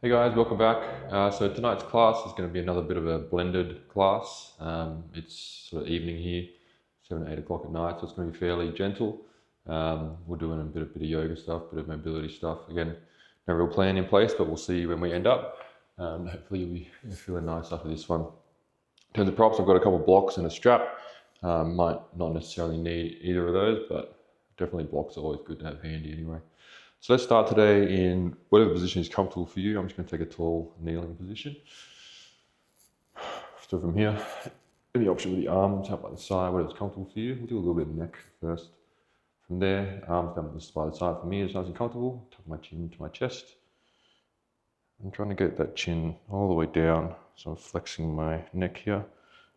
Hey guys, welcome back. So tonight's class is going to be another bit of a blended class. It's sort of evening here, 7, 8 o'clock at night, so it's going to be fairly gentle. We're doing a bit of yoga stuff, bit of mobility stuff. Again, no real plan in place, but we'll see when we end up. Hopefully you'll be feeling nice after this one. In terms of props, I've got a couple of blocks and a strap. Might not necessarily need either of those, but definitely blocks are always good to have handy anyway. So let's start today in whatever position is comfortable for you. I'm just going to take a tall kneeling position. So from here, any option with the arms out by the side, whatever's comfortable for you. We'll do a little bit of neck first. From there, arms down by the side for me is nice and comfortable. Tuck my chin to my chest. I'm trying to get that chin all the way down. So I'm flexing my neck here.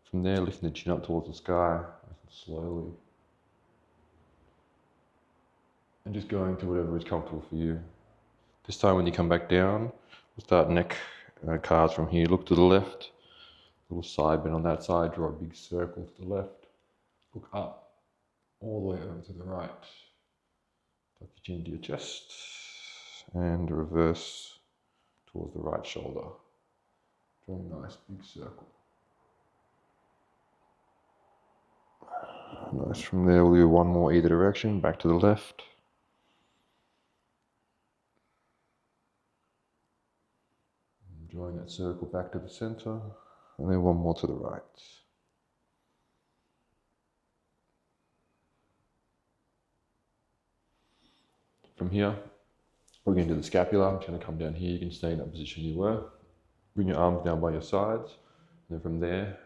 From there, lifting the chin up towards the sky, slowly. And just going to whatever is comfortable for you. This time when you come back down, we'll start neck cards from here. Look to the left, little side bend on that side, draw a big circle to the left. Look up, all the way over to the right. Tuck your chin to your chest, and reverse towards the right shoulder. Draw a nice big circle. Nice, from there we'll do one more either direction, back to the left. Drawing that circle back to the center, and then one more to the right. From here, we're going to do the scapula. I'm just going to come down here. You can stay in that position you were. Bring your arms down by your sides, and then from there,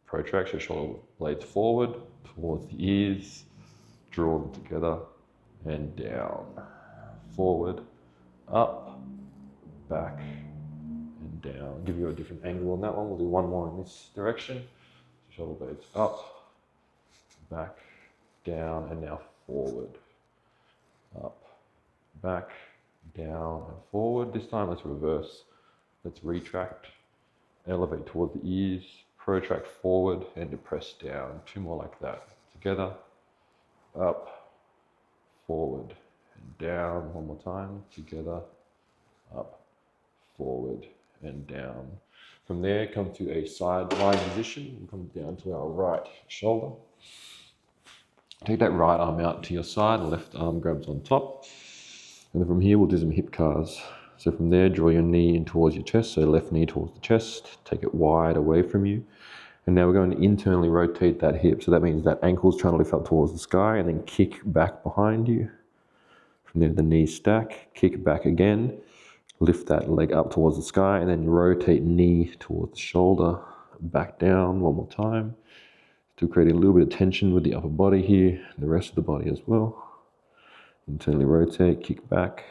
protract your shoulder blades forward towards the ears, draw them together, and down, forward, up, back, and down. Give you a different angle on that one. We'll do one more in this direction. Shoulder blades up, back, down, and now forward, up, back, down, and forward. This time let's reverse. Let's retract, elevate towards the ears, protract forward, and depress down. Two more like that. Together, up, forward, and down. One more time. Together, up, forward, and down. From there, come to a side lying position. We'll come down to our right shoulder. Take that right arm out to your side, left arm grabs on top. And then from here, we'll do some hip cars. So from there, draw your knee in towards your chest, so left knee towards the chest, take it wide away from you. And now we're going to internally rotate that hip. So that means that ankle's trying to lift up towards the sky and then kick back behind you. From there, the knees stack, kick back again, lift that leg up towards the sky, and then rotate knee towards the shoulder, back down one more time. To create a little bit of tension with the upper body here, and the rest of the body as well. Internally rotate, kick back,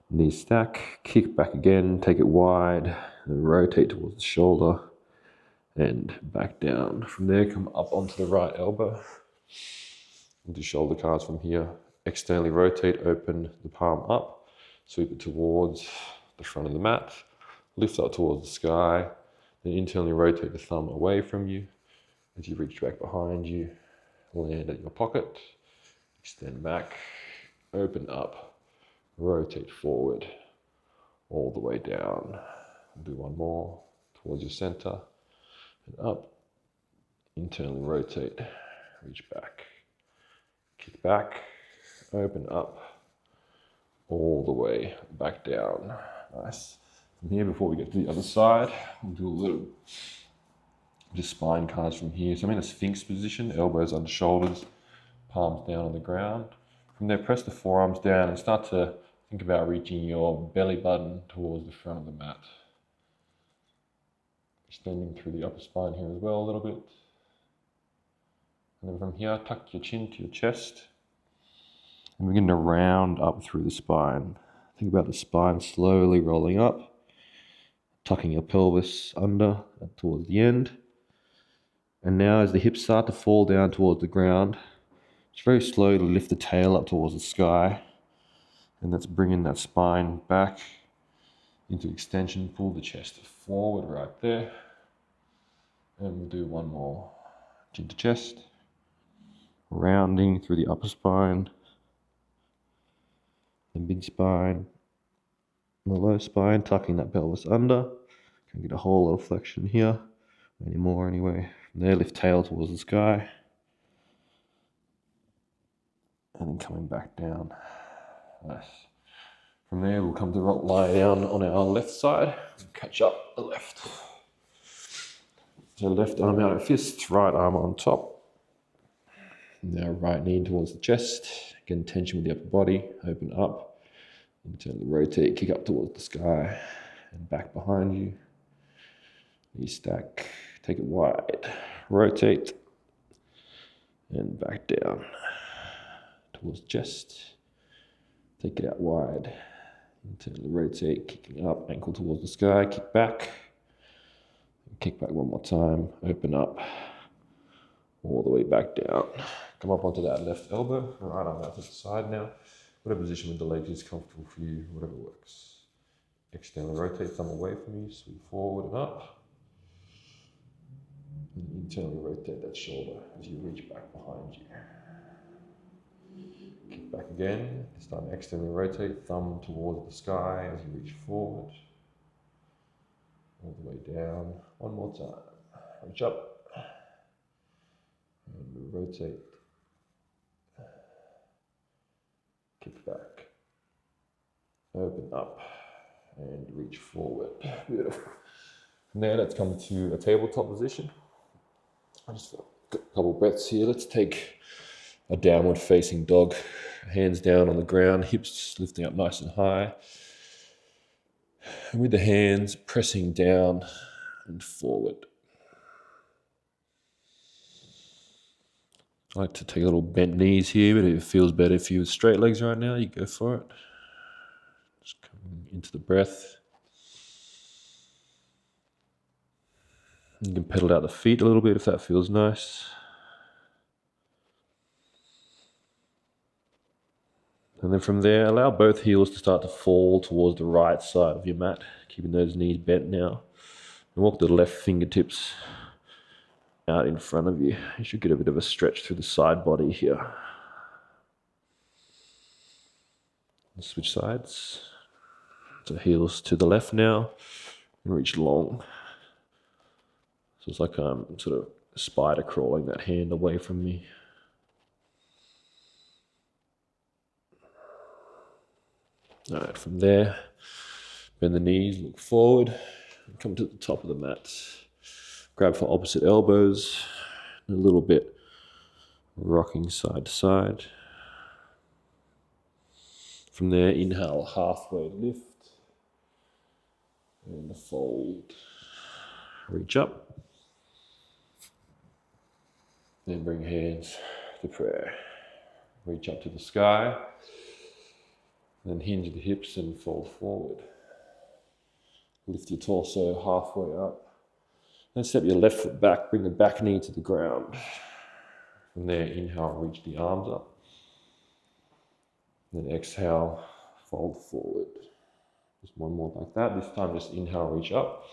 knee stack, kick back again, take it wide, and rotate towards the shoulder, and back down. From there, come up onto the right elbow. We'll do shoulder cards from here. Externally rotate, open the palm up, sweep it towards the front of the mat, lift up towards the sky, then internally rotate the thumb away from you. As you reach back behind you, land at your pocket, extend back, open up, rotate forward, all the way down. We'll do one more towards your center, and up, internally rotate, reach back, kick back, open up, all the way back down. Nice. From here, before we get to the other side, we'll do a little just spine cards from here. So I'm in a sphinx position, elbows under shoulders, palms down on the ground. From there, press the forearms down and start to think about reaching your belly button towards the front of the mat. Extending through the upper spine here as well a little bit. And then from here, tuck your chin to your chest. And begin to round up through the spine. Think about the spine slowly rolling up, tucking your pelvis under towards the end. And now as the hips start to fall down towards the ground, just very slowly lift the tail up towards the sky. And that's bringing that spine back into extension. Pull the chest forward right there. And we'll do one more. Chin to chest. Rounding through the upper spine. The mid spine. on the low spine, tucking that pelvis under. Can get a whole lot of flexion here. Any more anyway. From there, lift tail towards the sky. And then coming back down. Nice. From there, we'll come to lie down on our left side and catch up the left. So left arm out at fist, right arm on top. Now right knee towards the chest. Again, tension with the upper body. Open up. Internally rotate, kick up towards the sky. And back behind you. Knee stack. Take it wide. Rotate. And back down. Towards the chest. Take it out wide. Internally rotate, kicking up, ankle towards the sky, kick back. Kick back one more time, open up. All the way back down. Come up onto that left elbow, right arm out to the side now. Whatever position with the legs is comfortable for you, whatever works. Externally rotate, thumb away from you, sweep forward and up. And internally rotate that shoulder as you reach back behind you. Kick back again, this time externally rotate, thumb towards the sky as you reach forward. All the way down, one more time. Reach up, and rotate. Kick back, open up, and reach forward. Beautiful. From there, let's come to a tabletop position. I just got a couple breaths here. Let's take a downward facing dog. Hands down on the ground, hips lifting up nice and high. And with the hands pressing down and forward. I like to take a little bent knees here, but if it feels better for you with straight legs right now, you go for it. Just coming into the breath. You can pedal out the feet a little bit if that feels nice. And then from there, allow both heels to start to fall towards the right side of your mat, keeping those knees bent now. And walk the left fingertips out in front of you. You should get a bit of a stretch through the side body here. Switch sides. So heels to the left now, and reach long. So it's like I'm sort of spider crawling that hand away from me. All right, from there, bend the knees, look forward, and come to the top of the mat. Grab for opposite elbows, and a little bit rocking side to side. From there, inhale, halfway lift, and fold. Reach up, then bring hands to prayer. Reach up to the sky. Then hinge the hips and fold forward. Lift your torso halfway up. Then step your left foot back, bring the back knee to the ground. From there, inhale, reach the arms up. Then exhale, fold forward. Just one more like that. This time just inhale, reach up.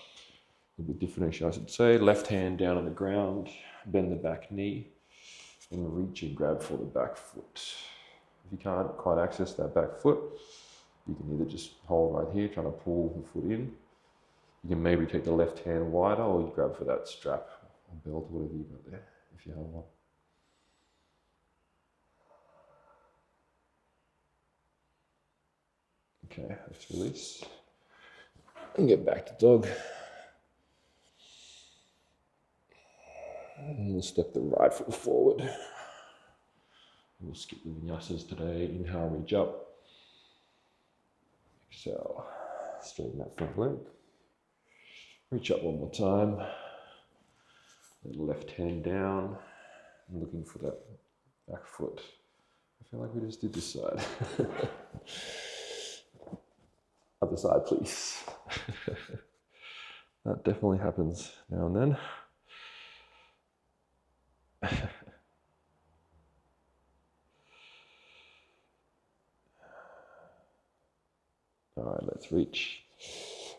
A bit different, I should say. Left hand down on the ground, bend the back knee, and reach and grab for the back foot. If you can't quite access that back foot, you can either just hold right here, trying to pull the foot in. You can maybe take the left hand wider, or you grab for that strap or belt, whatever you got there, if you have one. Okay, let's release. And get back to dog. And we'll step the right foot forward. We'll skip the vinyasas today. Inhale, reach up. Exhale, straighten that front leg. Reach up one more time. Then left hand down. I'm looking for that back foot. I feel like we just did this side. Other side, please. That definitely happens now and then. All right, let's reach.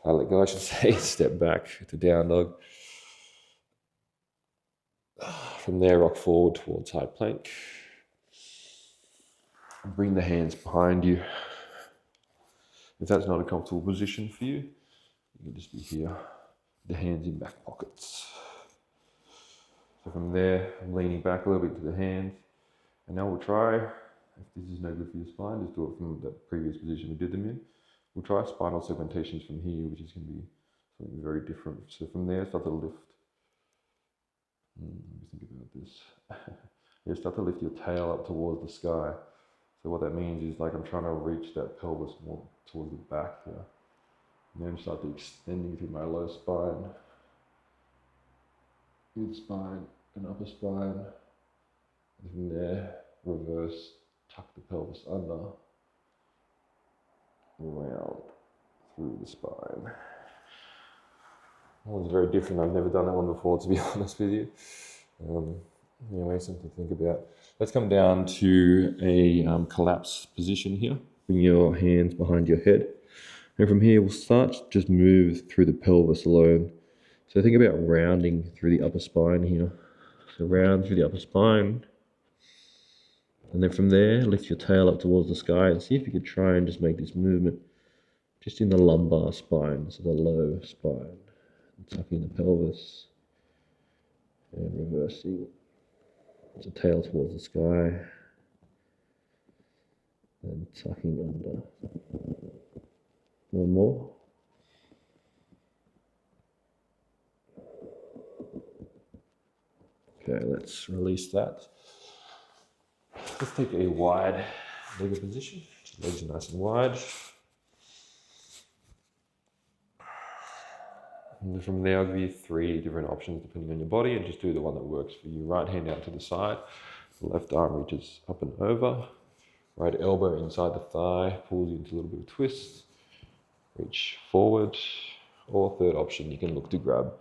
I'll let go, I should say. Step back to down dog. From there, rock forward towards high plank. Bring the hands behind you. If that's not a comfortable position for you, you can just be here, the hands in back pockets. So from there, I'm leaning back a little bit to the hands. And now we'll try, if this is no good for your spine, just do it from that previous position we did them in. We'll try spinal segmentations from here, which is going to be something very different. So from there, start to lift. Let me think about this. Yeah, start to lift your tail up towards the sky. So what that means is like I'm trying to reach that pelvis more towards the back here. And then start to extending through my low spine, mid spine, and upper spine. And from there, reverse, tuck the pelvis under, round through the spine. That one's very different. I've never done that one before, to be honest with you. Anyway, something to think about. Let's come down to a collapse position here. Bring your hands behind your head. And from here, we'll start to just move through the pelvis alone. So think about rounding through the upper spine here. So round through the upper spine. And then from there, lift your tail up towards the sky and see if you could try and just make this movement just in the lumbar spine, so the low spine. Tucking the pelvis and reversing the tail towards the sky and tucking under. One more. Okay, let's release that. Let's take a wide legged position. Legs are nice and wide. And from there, I'll give you 3 different options depending on your body, and just do the one that works for you. Right hand out to the side, the left arm reaches up and over, right elbow inside the thigh, pulls you into a little bit of twist, reach forward, or third option, you can look to grab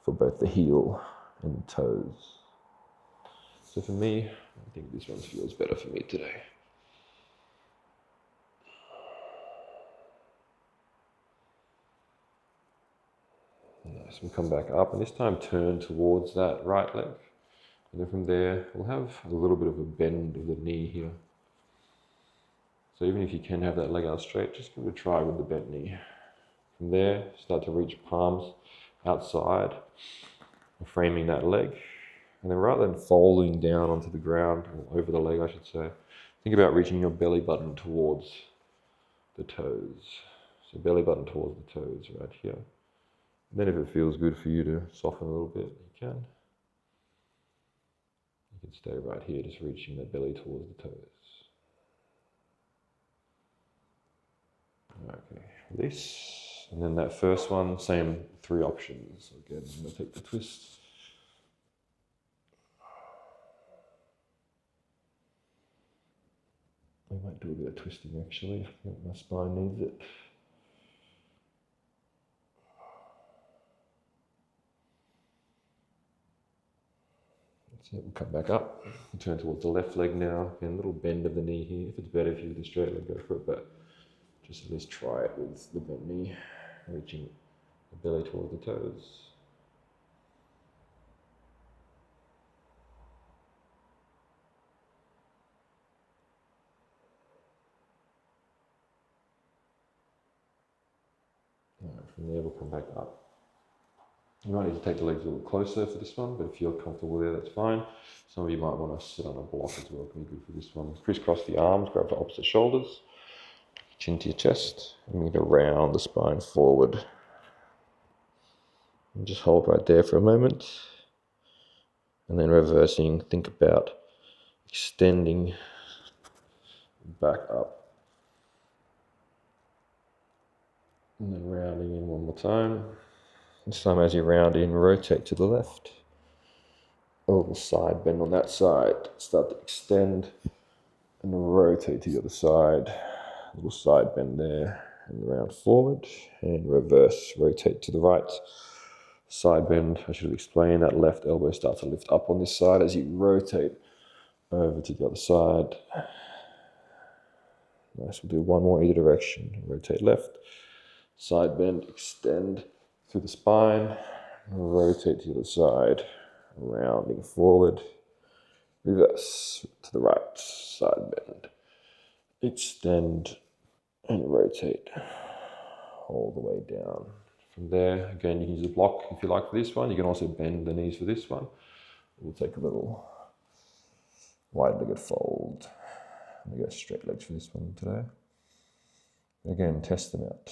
for both the heel and the toes. So for me, I think this one feels better for me today. Nice, we'll come back up, and this time turn towards that right leg. And then from there, we'll have a little bit of a bend of the knee here. So even if you can have that leg out straight, just give it a try with the bent knee. From there, start to reach palms outside, framing that leg. And then rather than folding down onto the ground, or over the leg I should say, think about reaching your belly button towards the toes. So belly button towards the toes right here. And then if it feels good for you to soften a little bit, you can. You can stay right here, just reaching that belly towards the toes. Okay, release. And then that first one, same 3 options. Again, I'm going to take the twist. I might do a bit of twisting actually. I think my spine needs it. That's it, we'll come back up. Turn towards the left leg now. Again, a little bend of the knee here. If it's better for you with a straight leg, go for it, but just at least try it with the bent knee, reaching the belly towards the toes. Alright, from there we'll come back up. You might need to take the legs a little closer for this one, but if you're comfortable there, that's fine. Some of you might want to sit on a block as well, can be good for this one. Crisscross the arms, grab the opposite shoulders, chin to your chest, and we're going to round the spine forward. And just hold right there for a moment. And then reversing, think about extending back up. And then rounding in one more time. This time as you round in, rotate to the left. A little side bend on that side. Start to extend and rotate to the other side. A little side bend there. And round forward and reverse. Rotate to the right. Side bend, I should have explained, that left elbow starts to lift up on this side as you rotate over to the other side. Nice, we'll do one more either direction. Rotate left, side bend, extend through the spine, rotate to the other side, rounding forward, reverse to the right, side bend, extend and rotate. all the way down. From there, again, you can use a block if you like for this one. You can also bend the knees for this one. We'll take a little wide-legged fold. We go straight legs for this one today. Again, test them out.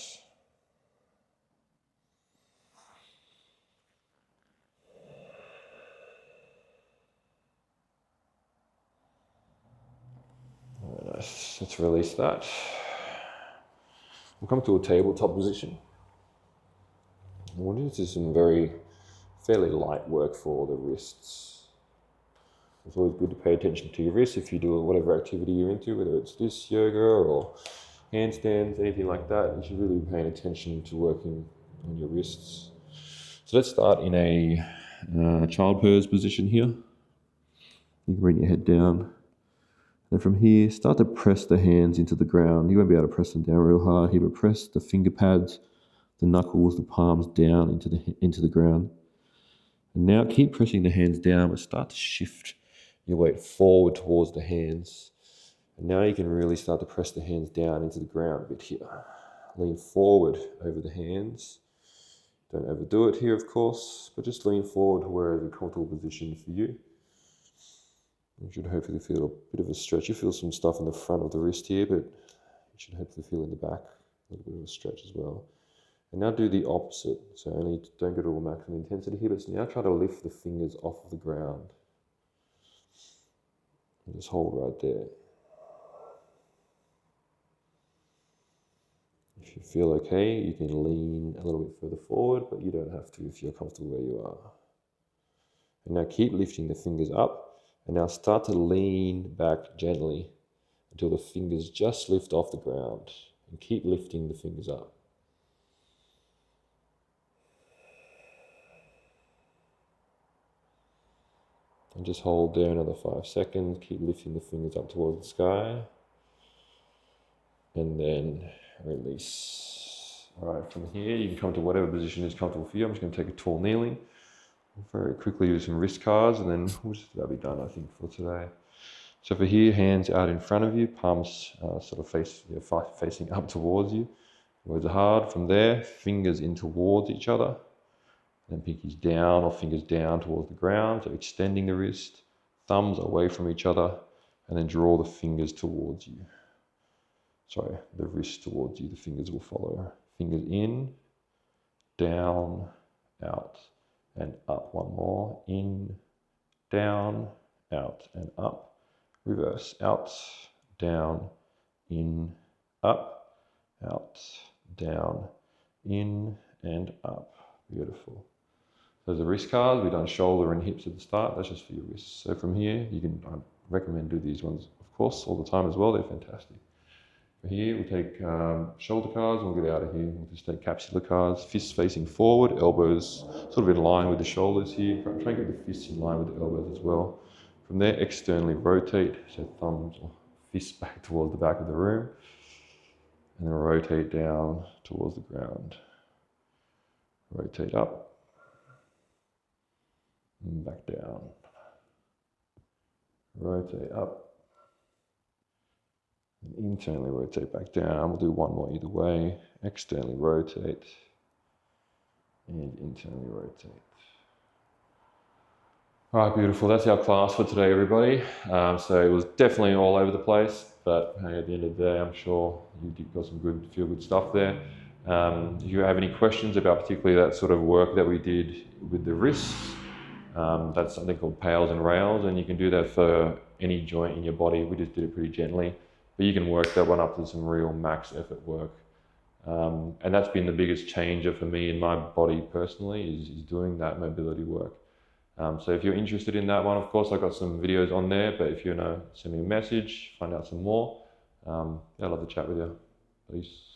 Very nice. Let's release that. We'll come to a tabletop position. We'll do some fairly light work for the wrists. It's always good to pay attention to your wrists if you do whatever activity you're into, whether it's this yoga or handstands, anything like that. You should really be paying attention to working on your wrists. So let's start in a child pose position here. You can bring your head down. And from here, start to press the hands into the ground. You won't be able to press them down real hard here, but press the finger pads, the knuckles, the palms down into the ground. And now keep pressing the hands down, but start to shift your weight forward towards the hands. And now you can really start to press the hands down into the ground a bit here. Lean forward over the hands. Don't overdo it here, of course, but just lean forward to wherever a comfortable position for you. You should hopefully feel a bit of a stretch. You feel some stuff in the front of the wrist here, but you should hopefully feel in the back a little bit of a stretch as well. And now do the opposite. So only don't go to a maximum intensity here, but now try to lift the fingers off of the ground. And just hold right there. If you feel okay, you can lean a little bit further forward, but you don't have to if you're comfortable where you are. And now keep lifting the fingers up, and now start to lean back gently until the fingers just lift off the ground, and keep lifting the fingers up. And just hold there another 5 seconds, keep lifting the fingers up towards the sky, and then release. All right, from here, you can come to whatever position is comfortable for you. I'm just going to take a tall kneeling. Very quickly do some wrist cards, and then we'll just about be done, I think, for today. So for here, hands out in front of you, palms sort of facing up towards you. Words are hard. From there, fingers in towards each other. Then pinkies down or fingers down towards the ground, so extending the wrist. Thumbs away from each other, and then draw the fingers towards you. Sorry, the wrist towards you, the fingers will follow. Fingers in, down, out, and up. One more, in, down, out, and up. Reverse, out, down, in, up, out, down, in, and up. Beautiful. Those are wrist cards. We've done shoulder and hips at the start. That's just for your wrists. So from here, I recommend do these ones, of course, all the time as well. They're fantastic. Here we'll take shoulder cards and we'll get out of here. We'll just take capsular cards, fists facing forward, elbows sort of in line with the shoulders here. Try and get the fists in line with the elbows as well. From there, externally rotate, so thumbs or fists back towards the back of the room. And then rotate down towards the ground. Rotate up. And back down. Rotate up. Internally rotate back down. We'll do one more either way. Externally rotate and internally rotate. All right, beautiful. That's our class for today, everybody. So it was definitely all over the place, but hey, at the end of the day, I'm sure you got some good, feel-good stuff there. If you have any questions about particularly that sort of work that we did with the wrists, that's something called pails and rails, and you can do that for any joint in your body. We just did it pretty gently. But you can work that one up to some real max effort work. And that's been the biggest changer for me in my body personally, is doing that mobility work. So if you're interested in that one, of course, I've got some videos on there, but if you want to send me a message, find out some more, I'd love to chat with you. Peace.